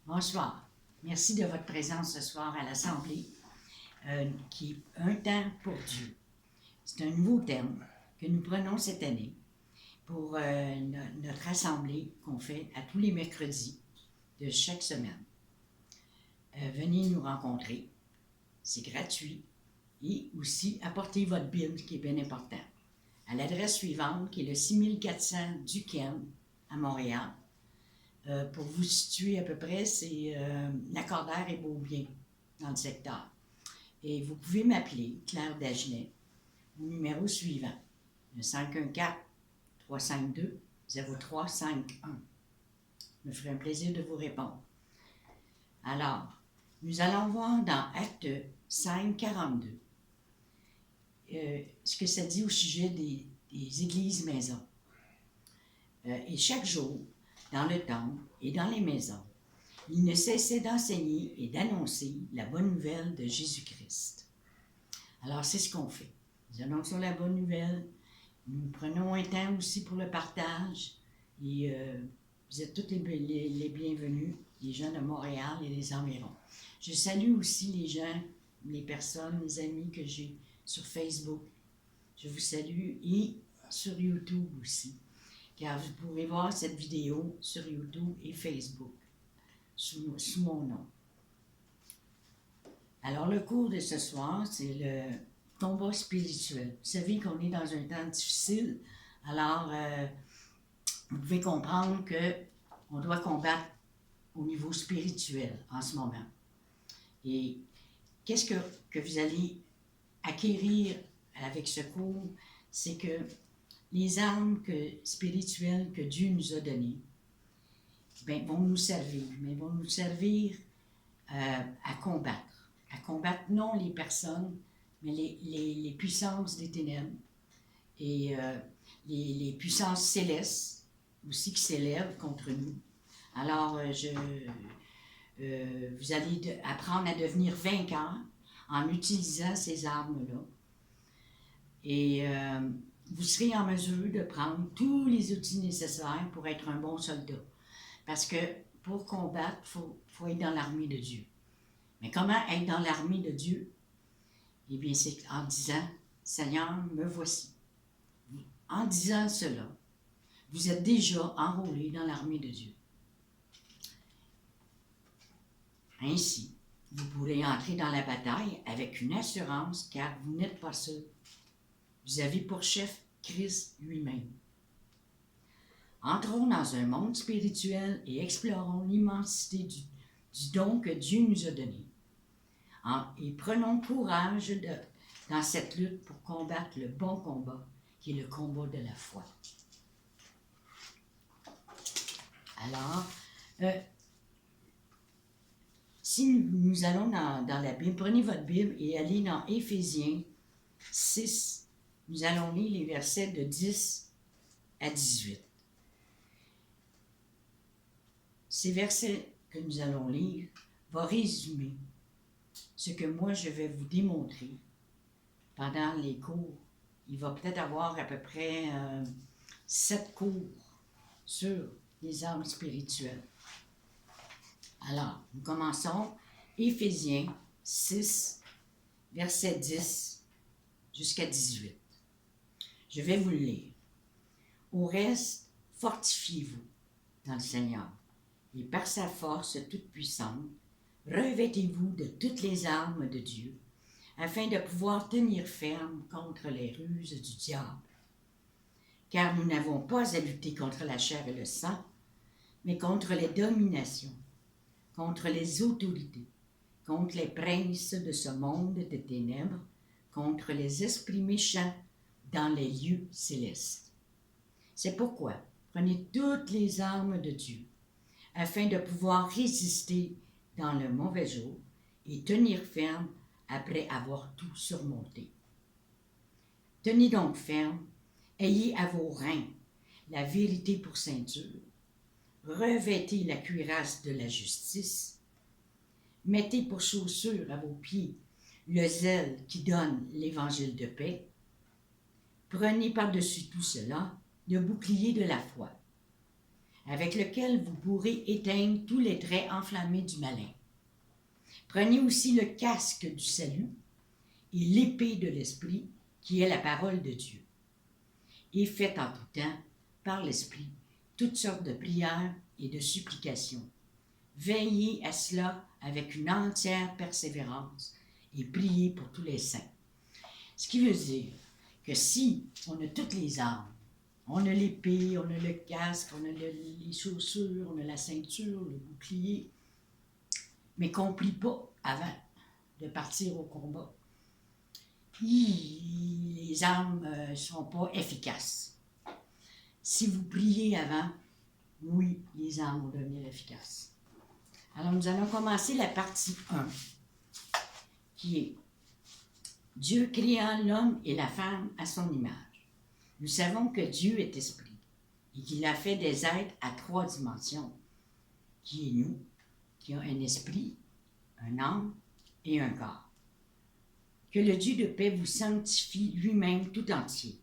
Bonsoir. Merci de votre présence ce soir à l'Assemblée, qui est un temps pour Dieu. C'est un nouveau terme que nous prenons cette année pour notre Assemblée qu'on fait à tous les mercredis de chaque semaine. Venez nous rencontrer, c'est gratuit, et aussi apportez votre Bible, qui est bien important, à l'adresse suivante, qui est le 6400 Duquesne, à Montréal. Pour vous situer à peu près, c'est Lacordaire et Beaubien, dans le secteur. Et vous pouvez m'appeler, Claire Dagenet, au numéro suivant, le 514-352-0351. Je me ferai un plaisir de vous répondre. Alors, nous allons voir dans Acte 5:42 ce que ça dit au sujet des églises maisons. Et chaque jour, dans le temple et dans les maisons, il ne cessait d'enseigner et d'annoncer la bonne nouvelle de Jésus-Christ. Alors, c'est ce qu'on fait. Nous annonçons la bonne nouvelle. Nous prenons un temps aussi pour le partage. Et vous êtes tous les bienvenus, les gens de Montréal et des environs. Je salue aussi les gens, les personnes, les amis que j'ai sur Facebook. Je vous salue et sur YouTube aussi, car vous pourrez voir cette vidéo sur YouTube et Facebook, sous mon nom. Alors, le cours de ce soir, c'est le combat spirituel. Vous savez qu'on est dans un temps difficile, alors vous pouvez comprendre qu'on doit combattre au niveau spirituel en ce moment. Et qu'est-ce que vous allez acquérir avec ce cours? C'est que les armes spirituelles que Dieu nous a données vont nous servir, mais vont nous servir à combattre non les personnes, mais les puissances des ténèbres et les puissances célestes aussi qui s'élèvent contre nous. Alors, vous allez apprendre à devenir vainqueur en utilisant ces armes-là. Et vous serez en mesure de prendre tous les outils nécessaires pour être un bon soldat. Parce que pour combattre, il faut être dans l'armée de Dieu. Mais comment être dans l'armée de Dieu? Eh bien, c'est en disant, Seigneur, me voici. En disant cela, vous êtes déjà enrôlé dans l'armée de Dieu. Ainsi, vous pourrez entrer dans la bataille avec une assurance, car vous n'êtes pas seul. Vous avez pour chef Christ lui-même. Entrons dans un monde spirituel et explorons l'immensité du don que Dieu nous a donné. Et prenons courage dans cette lutte pour combattre le bon combat, qui est le combat de la foi. Alors, si nous allons dans la Bible, prenez votre Bible et allez dans Éphésiens 6, nous allons lire les versets de 10 à 18. Ces versets que nous allons lire vont résumer ce que moi je vais vous démontrer pendant les cours. Il va peut-être avoir à peu près 7 cours sur les armes spirituelles. Alors, nous commençons Éphésiens 6, verset 10 jusqu'à 18. Je vais vous le lire. Au reste, fortifiez-vous dans le Seigneur, et par sa force toute puissante, revêtez-vous de toutes les armes de Dieu, afin de pouvoir tenir ferme contre les ruses du diable. Car nous n'avons pas à lutter contre la chair et le sang, mais contre les dominations, contre les autorités, contre les princes de ce monde de ténèbres, contre les esprits méchants dans les lieux célestes. C'est pourquoi prenez toutes les armes de Dieu, afin de pouvoir résister dans le mauvais jour et tenir ferme après avoir tout surmonté. Tenez donc ferme, ayez à vos reins la vérité pour ceinture, revêtez la cuirasse de la justice, mettez pour chaussure à vos pieds le zèle qui donne l'évangile de paix, prenez par-dessus tout cela le bouclier de la foi, avec lequel vous pourrez éteindre tous les traits enflammés du malin. Prenez aussi le casque du salut et l'épée de l'Esprit, qui est la parole de Dieu. Et faites en tout temps, par l'Esprit, toutes sortes de prières et de supplications. Veillez à cela avec une entière persévérance et priez pour tous les saints. Ce qui veut dire que si on a toutes les armes, on a l'épée, on a le casque, on a les chaussures, on a la ceinture, le bouclier, mais qu'on ne prie pas avant de partir au combat, les armes ne sont pas efficaces. Si vous priez avant, oui, les armes vont devenir efficaces. Alors, nous allons commencer la partie 1, qui est Dieu créant l'homme et la femme à son image. Nous savons que Dieu est esprit et qu'il a fait des êtres à 3 dimensions, qui est nous, qui a un esprit, un âme et un corps. Que le Dieu de paix vous sanctifie lui-même tout entier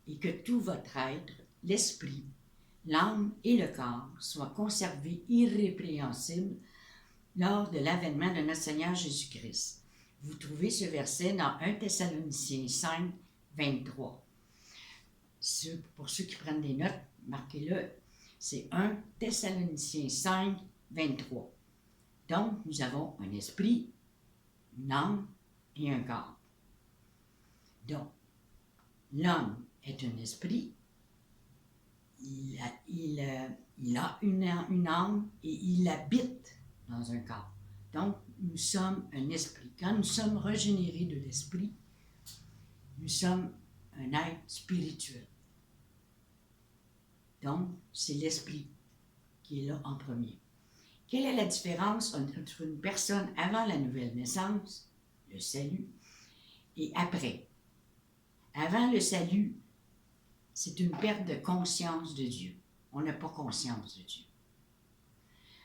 et que tout votre être, l'esprit, l'âme et le corps soient conservés irrépréhensibles lors de l'avènement de notre Seigneur Jésus-Christ. Vous trouvez ce verset dans 1 Thessaloniciens 5, 23. Pour ceux qui prennent des notes, marquez-le. C'est 1 Thessaloniciens 5, 23. Donc, nous avons un esprit, une âme et un corps. Donc, l'homme est un esprit, il a une âme et il habite dans un corps. Donc, nous sommes un esprit. Quand nous sommes régénérés de l'esprit, nous sommes un être spirituel. Donc, c'est l'esprit qui est là en premier. Quelle est la différence entre une personne avant la nouvelle naissance, le salut, et après? Avant le salut, c'est une perte de conscience de Dieu. On n'a pas conscience de Dieu.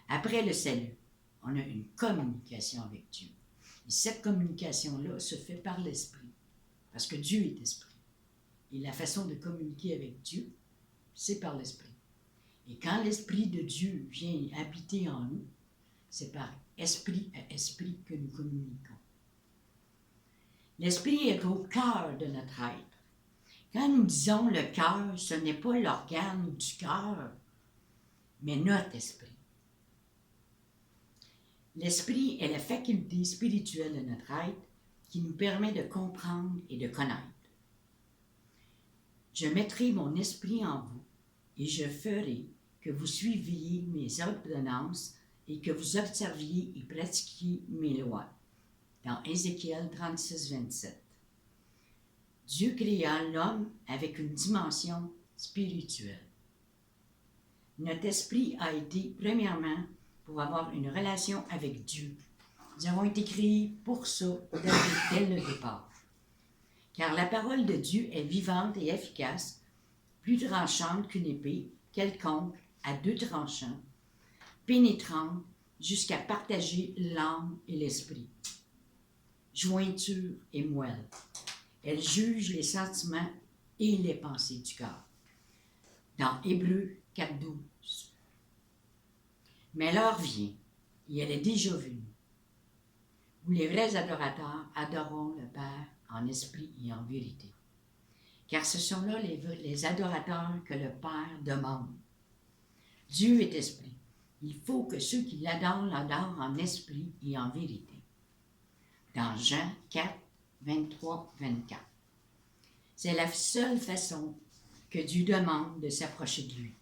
Après le salut, on a une communication avec Dieu. Et cette communication-là se fait par l'esprit, parce que Dieu est esprit. Et la façon de communiquer avec Dieu, c'est par l'esprit. Et quand l'esprit de Dieu vient habiter en nous, c'est par esprit à esprit que nous communiquons. L'esprit est au cœur de notre être. Quand nous disons le cœur, ce n'est pas l'organe du cœur, mais notre esprit. L'esprit est la faculté spirituelle de notre être qui nous permet de comprendre et de connaître. Je mettrai mon esprit en vous et je ferai que vous suiviez mes ordonnances et que vous observiez et pratiquiez mes lois. Dans Ézéchiel 36, 27. Dieu créa l'homme avec une dimension spirituelle. Notre esprit a été, premièrement, pour avoir une relation avec Dieu. Nous avons été créés pour ça dès le départ. Car la parole de Dieu est vivante et efficace, plus tranchante qu'une épée quelconque à 2 tranchants, pénétrante jusqu'à partager l'âme et l'esprit, jointure et moelle. Elle juge les sentiments et les pensées du cœur. Dans Hébreux 4, 12. Mais l'heure vient, et elle est déjà venue, où les vrais adorateurs adoreront le Père en esprit et en vérité. Car ce sont là les adorateurs que le Père demande. Dieu est esprit. Il faut que ceux qui l'adorent en esprit et en vérité. Dans Jean 4, 23, 24. C'est la seule façon que Dieu demande de s'approcher de lui.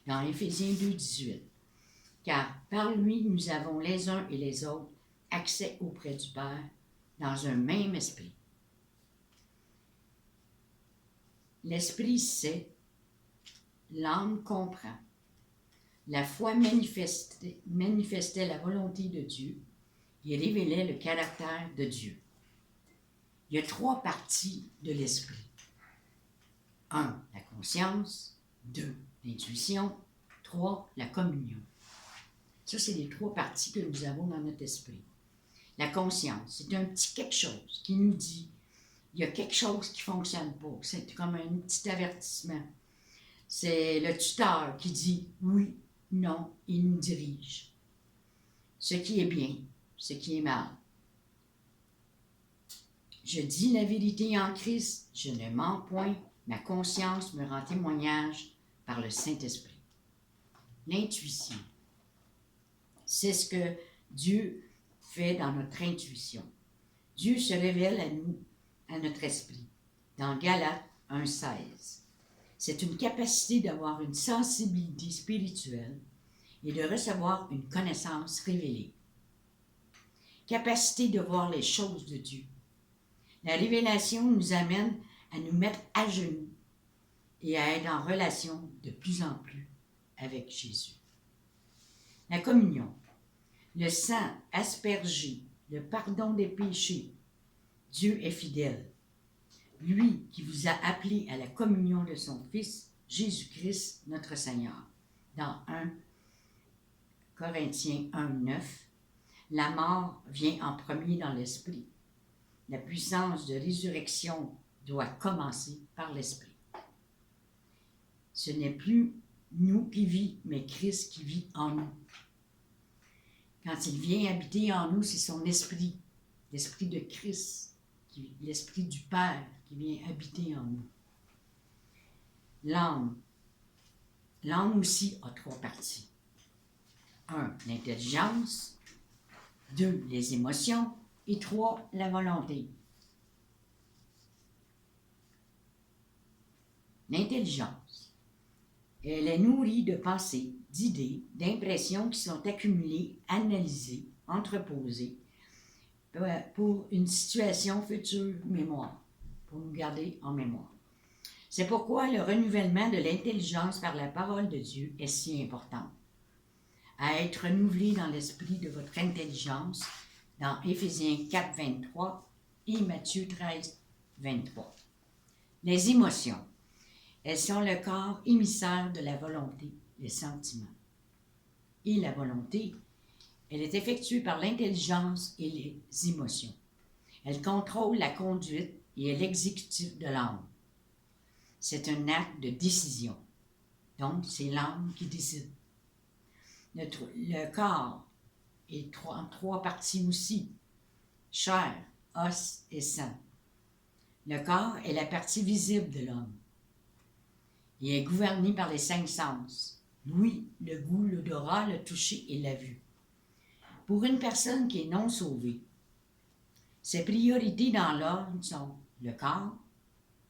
Dans Éphésiens 2, 18. Car par lui, nous avons les uns et les autres accès auprès du Père dans un même esprit. L'esprit sait, l'âme comprend. La foi manifestait la volonté de Dieu et révélait le caractère de Dieu. Il y a 3 parties de l'esprit. 1, la conscience. 2, l'intuition. 3, la communion. Ça, c'est les 3 parties que nous avons dans notre esprit. La conscience, c'est un petit quelque chose qui nous dit il y a quelque chose qui ne fonctionne pas. C'est comme un petit avertissement. C'est le tuteur qui dit oui, non, il nous dirige. Ce qui est bien, ce qui est mal. Je dis la vérité en Christ, je ne mens point, ma conscience me rend témoignage par le Saint-Esprit. L'intuition, c'est ce que Dieu fait dans notre intuition. Dieu se révèle à nous, à notre esprit, dans Galates 1,16. C'est une capacité d'avoir une sensibilité spirituelle et de recevoir une connaissance révélée. Capacité de voir les choses de Dieu. La révélation nous amène à nous mettre à genoux et à être en relation de plus en plus avec Jésus. La communion, le sang aspergé, le pardon des péchés. Dieu est fidèle. Lui qui vous a appelé à la communion de son Fils, Jésus-Christ, notre Seigneur. Dans 1 Corinthiens 1,9, la mort vient en premier dans l'esprit. La puissance de résurrection doit commencer par l'esprit. Ce n'est plus nous qui vivons, mais Christ qui vit en nous. Quand il vient habiter en nous, c'est son esprit, l'esprit de Christ, l'esprit du Père qui vient habiter en nous. L'âme. L'âme aussi a 3 parties. 1, l'intelligence. 2, les émotions. Et 3, la volonté. L'intelligence. Elle est nourrie de pensées, d'idées, d'impressions qui sont accumulées, analysées, entreposées pour une situation future mémoire, pour nous garder en mémoire. C'est pourquoi le renouvellement de l'intelligence par la parole de Dieu est si important. À être renouvelé dans l'esprit de votre intelligence, dans Éphésiens 4, 23 et Matthieu 13, 23. Les émotions. Elles sont le corps émissaire de la volonté, les sentiments. Et la volonté, elle est effectuée par l'intelligence et les émotions. Elle contrôle la conduite et est l'exécutif de l'âme. C'est un acte de décision. Donc, c'est l'âme qui décide. Le corps est en 3 parties aussi. Chair, os et sang. Le corps est la partie visible de l'homme. Il est gouverné par les 5 sens. L'ouïe, le goût, l'odorat, le toucher et la vue. Pour une personne qui est non sauvée, ses priorités dans l'ordre sont le corps,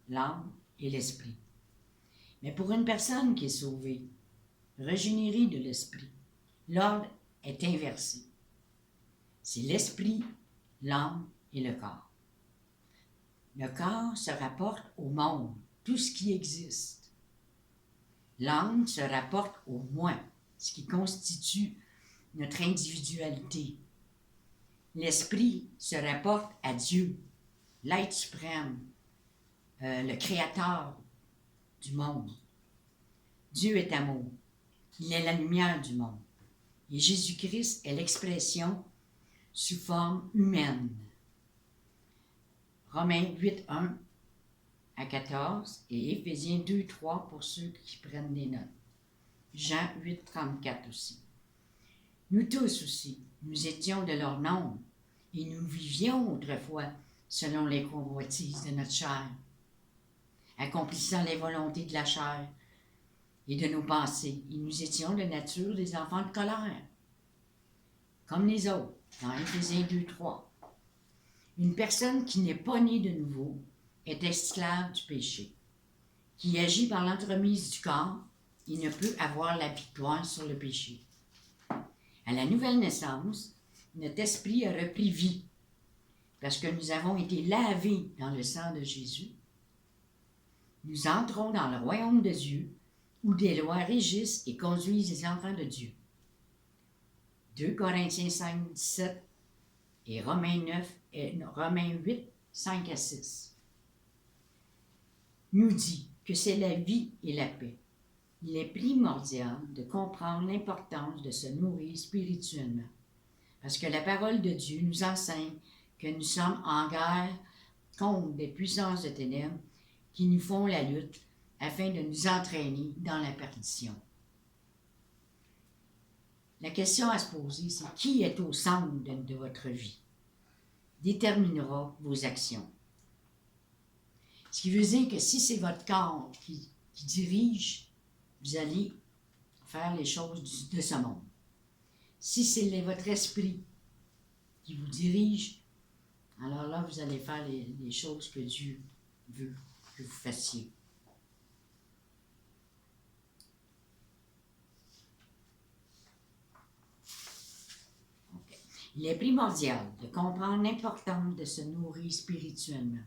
l'âme et l'esprit. Mais pour une personne qui est sauvée, régénérée de l'esprit, l'ordre est inversé. C'est l'esprit, l'âme et le corps. Le corps se rapporte au monde, tout ce qui existe. L'âme se rapporte au moi, ce qui constitue notre individualité. L'esprit se rapporte à Dieu, l'être suprême, le créateur du monde. Dieu est amour. Il est la lumière du monde. Et Jésus-Christ est l'expression sous forme humaine. Romains 8, 1 à 14 et Éphésiens 2, 3 pour ceux qui prennent des notes. Jean 8, 34 aussi. Nous tous aussi, nous étions de leur nombre et nous vivions autrefois selon les convoitises de notre chair, accomplissant les volontés de la chair et de nos pensées. Et nous étions de nature des enfants de colère, comme les autres, dans Éphésiens 2, 3. Une personne qui n'est pas née de nouveau est esclave du péché, qui agit par l'entremise du corps et ne peut avoir la victoire sur le péché. À la nouvelle naissance, notre esprit a repris vie, parce que nous avons été lavés dans le sang de Jésus. Nous entrons dans le royaume de Dieu, où des lois régissent et conduisent les enfants de Dieu. 2 Corinthiens 5, 17 et Romains 8, 5 à 6 nous dit que c'est la vie et la paix. Il est primordial de comprendre l'importance de se nourrir spirituellement, parce que la parole de Dieu nous enseigne que nous sommes en guerre contre des puissances de ténèbres qui nous font la lutte afin de nous entraîner dans la perdition. La question à se poser, c'est qui est au centre de votre vie? Déterminera vos actions. Ce qui veut dire que si c'est votre corps qui dirige, vous allez faire les choses de ce monde. Si c'est votre esprit qui vous dirige, alors là, vous allez faire les choses que Dieu veut que vous fassiez. Okay. Il est primordial de comprendre l'importance de se nourrir spirituellement.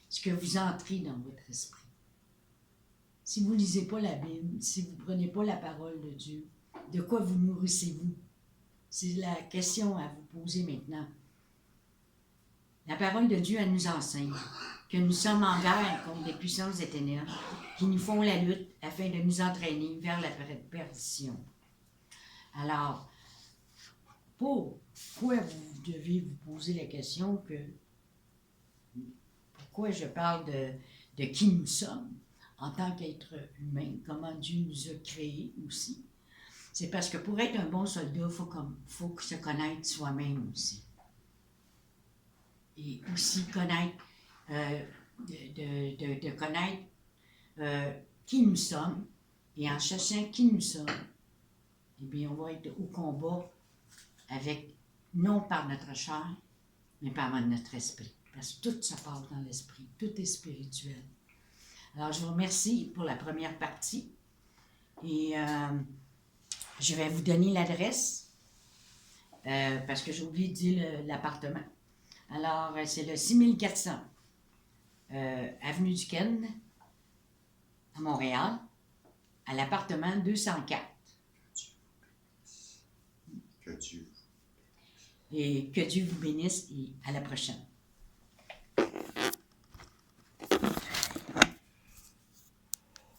Ce que vous entrez dans votre esprit. Si vous ne lisez pas la Bible, si vous ne prenez pas la parole de Dieu, de quoi vous nourrissez-vous? C'est la question à vous poser maintenant. La parole de Dieu, elle nous enseigne que nous sommes en guerre contre des puissances des ténèbres qui nous font la lutte afin de nous entraîner vers la perdition. Alors, pourquoi vous devez vous poser la question que pourquoi je parle de qui nous sommes en tant qu'être humain, comment Dieu nous a créés aussi? C'est parce que pour être un bon soldat, il faut se connaître soi-même aussi. Et aussi connaître, de connaître qui nous sommes. Et en cherchant qui nous sommes, eh bien, on va être au combat avec, non par notre chair, mais par notre esprit. Parce que tout se passe dans l'esprit, tout est spirituel. Alors, je vous remercie pour la première partie. Et je vais vous donner l'adresse, parce que j'ai oublié de dire l'appartement. Alors, c'est le 6400 Avenue du Ken, à Montréal, à l'appartement 204. Que Dieu. Et que Dieu vous bénisse et à la prochaine.